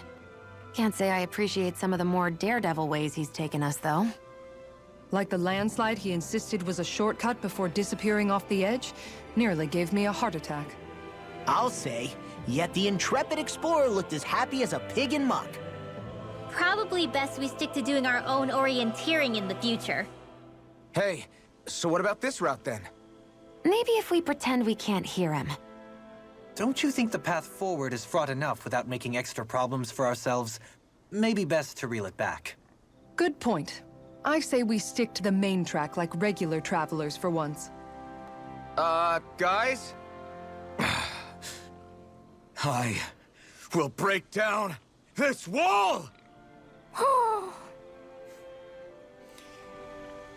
Can't say I appreciate some of the more daredevil ways he's taken us, though. Like the landslide he insisted was a shortcut before disappearing off the edge? Nearly gave me a heart attack. I'll say, yet the intrepid explorer looked as happy as a pig in muck. Probably best we stick to doing our own orienteering in the future. Hey, so what about this route then? Maybe if we pretend we can't hear him. Don't you think the path forward is fraught enough without making extra problems for ourselves? Maybe best to reel it back. Good point. I say we stick to the main track like regular travelers for once. Guys? I will break down this wall!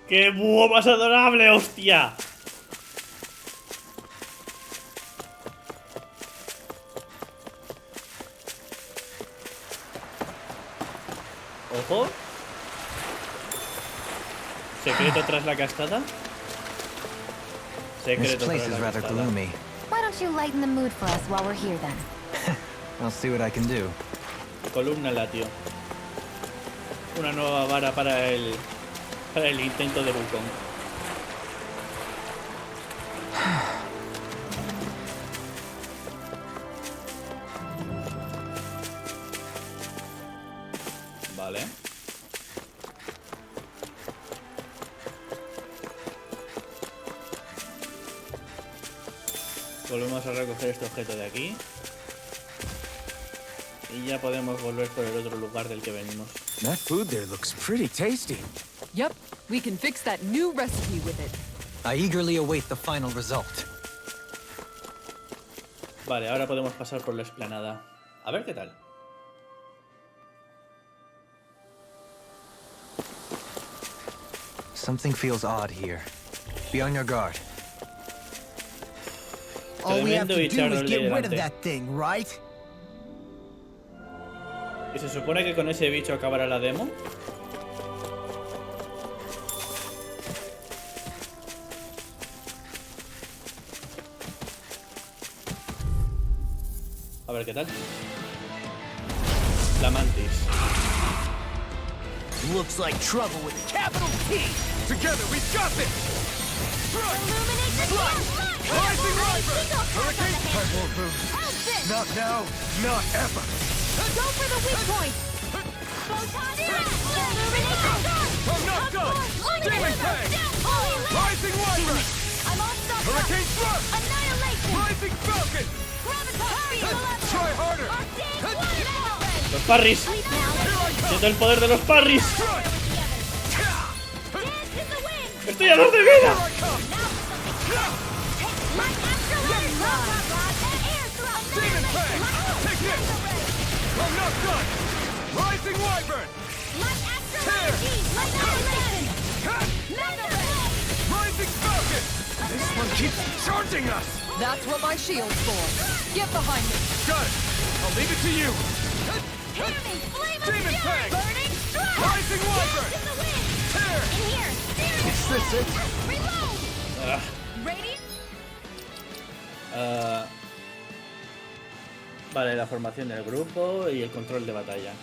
¡Qué búho más adorable, hostia! Ojo. Secreto tras la cascada. This Secreto place tras is la rather cascada. gloomy. Why don't you lighten the mood for us while we're here, then? I'll see what I can do. Columna latio. Una nueva vara para el intento de Wukong. Vale. Volvemos a recoger este objeto de aquí. Y ya podemos volver por el otro lugar del que venimos. That food there looks pretty tasty. Yep, we can fix that new recipe with it. I eagerly await the final result. Vale, ahora podemos pasar por la explanada. A ver qué tal. Something feels odd here. Be on your guard. All we have to Tremendo do is bicharro get rid of delante. that thing, right? ¿Y se supone que con ese bicho acabará la demo? A ver qué tal. La mantis. Looks like trouble with a capital T. Together, we've got this! Illuminate the sky! Rising Rider! Hurricane! I won't move. Not now, not ever! Go for the weak point! Photon illuminate the sky! I'm not done! Demon Fang! Rising Wyvern! I'm all stuck up! Hurricane Thrust! Annihilation! Rising Falcon! Graviton speed! Try harder! ¡Los parries! ¡Siento el poder de los parries! ¡Estoy a 2 de vida! Demon Fang! Take this! I'm not done! Rising Wyvern! Rising Falcon! This one keeps charging us! That's what my shield's for. Get behind me. Got it! I'll leave it to you! Demon Fang! Rising Wyvern! Tear! Is this it? Vale, la formación del grupo y el control de batalla.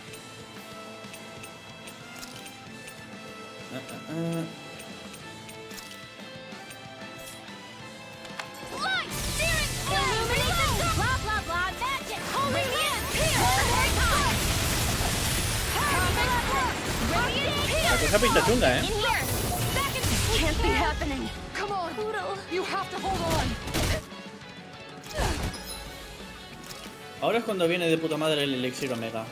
La cosa pinta chunga, ¿eh? Can't be happening. Come on, you have to hold on. Ahora es cuando viene de puta madre el elixir omega.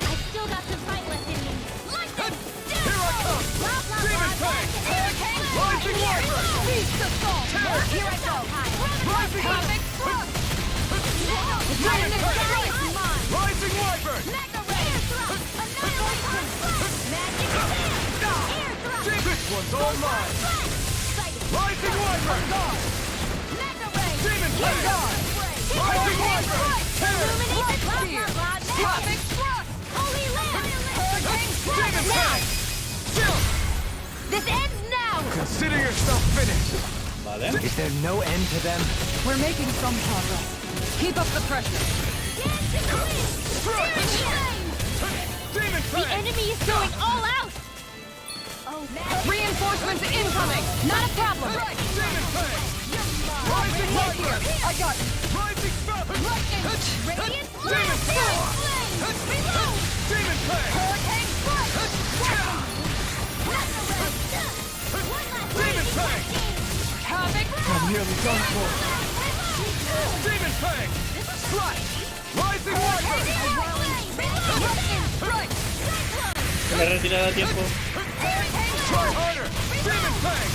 I still got some fight left in me. Like them! Here I come! Demon Fang! Rising Wyvern! Beast assault. Here I go! Rising Havoc thrust. Demon Fang! Rising Wyvern! Mega Ray! Annihilation! Magic Air Thrust! This one's all mine! Rising Wyvern! Mega Ray! Demon Fang! Rising Wyvern! Tear! Illuminate the Havoc thrust. Holy Land! Demon Fang! Chill! This ends now! Consider yourself finished! Vale. Is there no end to them? We're making some progress. Keep up the pressure. Dance in the wind! Demon The Fang! enemy is going all out! Oh, Reinforcements incoming. Not a problem. Demon Fang! Rising Wyvern! I got it. Rising Falcon! Radiant Demon Flame! Fang! Reload! Demon Fang! Hurricane Strike! Demon Fang! Havoc. I'm nearly done for. Demon Fang! Strike! Rising Wyvern! Se me retirada a tiempo. Try harder! Demon Fang!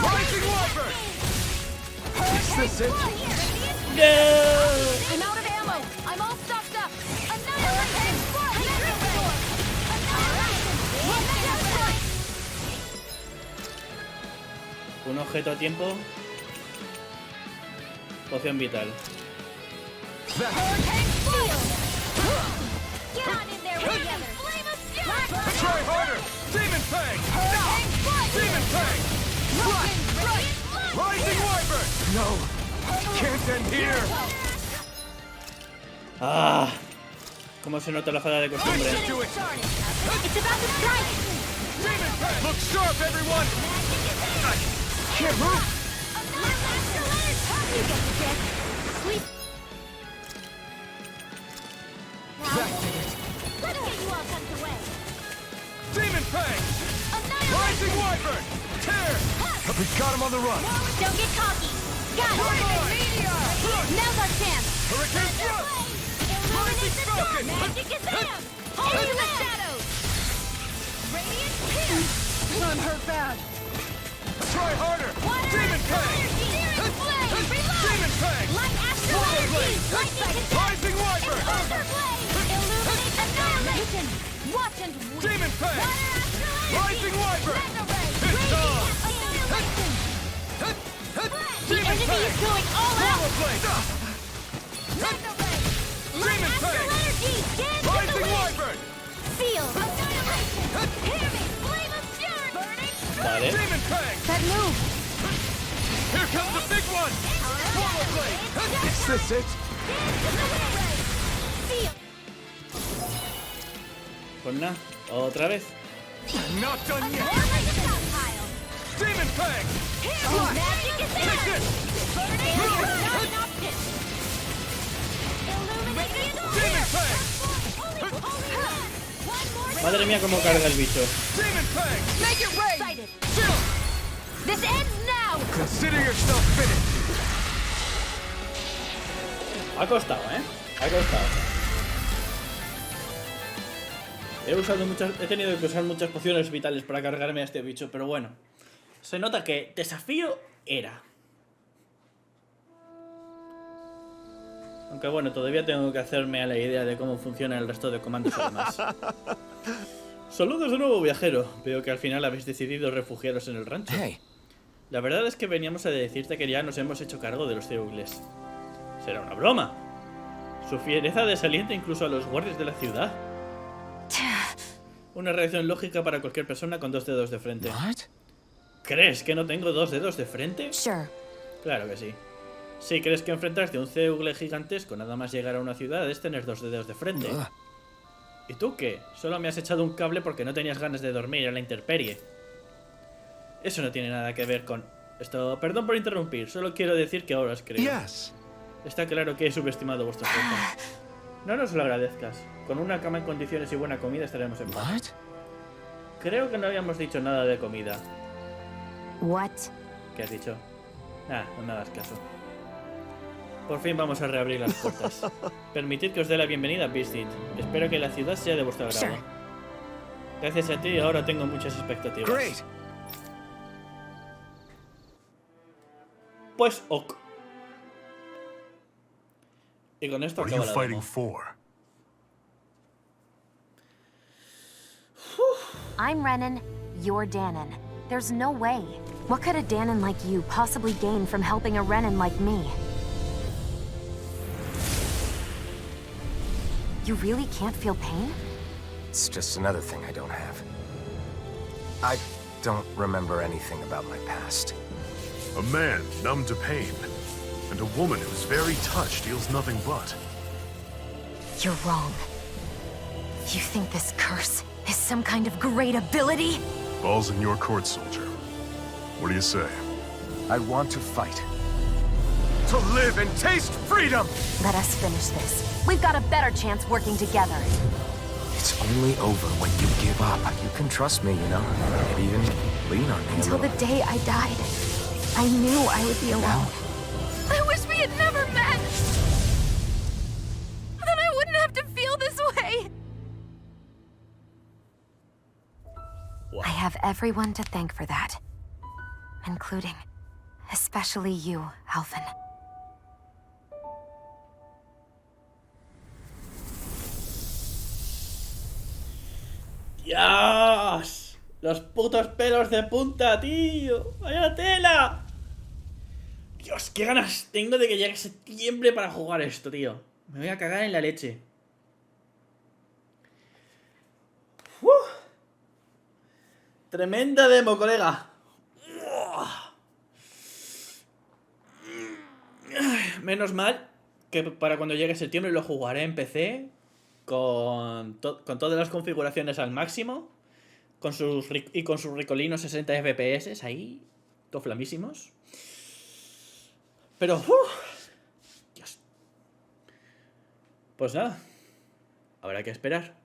Rising Wyvern! Is this it? ¡No! I'm out of ammo! I'm all stocked up! Annihilation! Un objeto a tiempo. Poción vital. Hurricane Steel! Get on in there together! Flame of Steel! Try harder! Demon Fang! Demon Fang! Rising Wyvern! No! Can't end here! ¡Ah! ¿Cómo se nota la falta de costumbre? Let's do it! It's about to strike! Demon Fang! Look sharp, everyone! I can't move! You get the gist. Sweep. Let's get you all tucked away. Demon Fang! Rising Wyvern! Tear! We got him on the run! Don't get cocky. got it! Now's our chance! Hurricane thrust! Illuminate the storm! Falcon! Magic is them! Into the shadows! Radiant pierce! I'm hurt bad. Try harder! Water Demon astral Fang! energy! Searing flame! Reload! Demon Fang! Light astral Polar energy! Blade! Lightning condensed! Rising Wyvern! Thunder blade! Illuminate annihilation! Watch and weep! Demon Fang! Water astral energy! Rising Wyvern! Mega ray! It's Radiant on! annihilation! The Demon enemy Fang! is going all out! Polar Blade! Mega ray! Light Demon astral Fang! energy! Dance in the Rising wind! Wyvern! Seal! Annihilation! Hear me! Flame of fury! Burning! Vale. Demon Fang! That move! Here comes the big one! Polar Blade! Is this it? Dance in the wind ray! Seal! Pues nada, otra vez. Not done yet! More like a stockpile! Demon Fang! Magic is Take there! this! Burning! Not an option! Illuminating Demon Fang! One more Madre mía, cómo carga el bicho. Demon Fang! Make it rain! Excited! This ends now! Consider yourself finished! Ha costado, ¿eh? Ha costado. He tenido que usar muchas pociones vitales para cargarme a este bicho, pero bueno. Se nota que desafío era. Aunque bueno, todavía tengo que hacerme a la idea de cómo funciona el resto de comandos y demás. Saludos de nuevo, viajero. Veo que al final habéis decidido refugiaros en el rancho. Hey, La verdad es que veníamos a decirte que ya nos hemos hecho cargo de los ceules. Será una broma. Su fiereza desalienta incluso a los guardias de la ciudad. Una reacción lógica para cualquier persona con 2 dedos de frente. what? ¿Crees que no tengo 2 dedos de frente? Sure. Claro que sí. Si crees que enfrentarte a un ceugle gigantesco nada más llegar a una ciudad es tener 2 dedos de frente. Ugh. ¿Y tú qué? Solo me has echado un cable porque no tenías ganas de dormir a la intemperie. Eso no tiene nada que ver con... Esto... Perdón por interrumpir, solo quiero decir que ahora os creo. Yes. Está claro que he subestimado vuestra fuerza. No nos lo agradezcas. Con una cama en condiciones y buena comida estaremos en paz. What? Creo que no habíamos dicho nada de comida. What? ¿Qué has dicho? Ah, no me hagas caso. Por fin vamos a reabrir las puertas. Permitid que os dé la bienvenida a Vistit. Espero que la ciudad sea de vuestro agrado. Sure. Gracias a ti ahora tengo muchas expectativas. Great. Pues ok. Y con esto What are acaba you la fighting demo. for? I'm Renan, you're Danon. There's no way. What could a Danon like you possibly gain from helping a Renan like me? You really can't feel pain? It's just another thing I don't have. I don't remember anything about my past. A man numb to pain, and a woman whose very touch deals nothing but. You're wrong. You think this curse is some kind of great ability? Ball's in your court, soldier. What do you say? I want to fight. To live and taste freedom! Let us finish this. We've got a better chance working together. It's only over when you give up. You can trust me, you know. Maybe even lean on me Until a the little. day I died, I knew I would be alone. I wish we had never met! Then I wouldn't have to feel this way! Wow. I have everyone to thank for that. Including, especially you, Alphen. ¡Dios! ¡Los putos pelos de punta, tío! ¡Vaya tela! Dios, qué ganas tengo de que llegue septiembre para jugar esto, tío. Me voy a cagar en la leche. ¡Uf! Tremenda demo, colega. Menos mal que para cuando llegue septiembre lo jugaré en PC con todas las configuraciones al máximo, con sus ricolinos 60 FPS ahí, toflamísimos. Pero, Dios. Pues nada, habrá que esperar.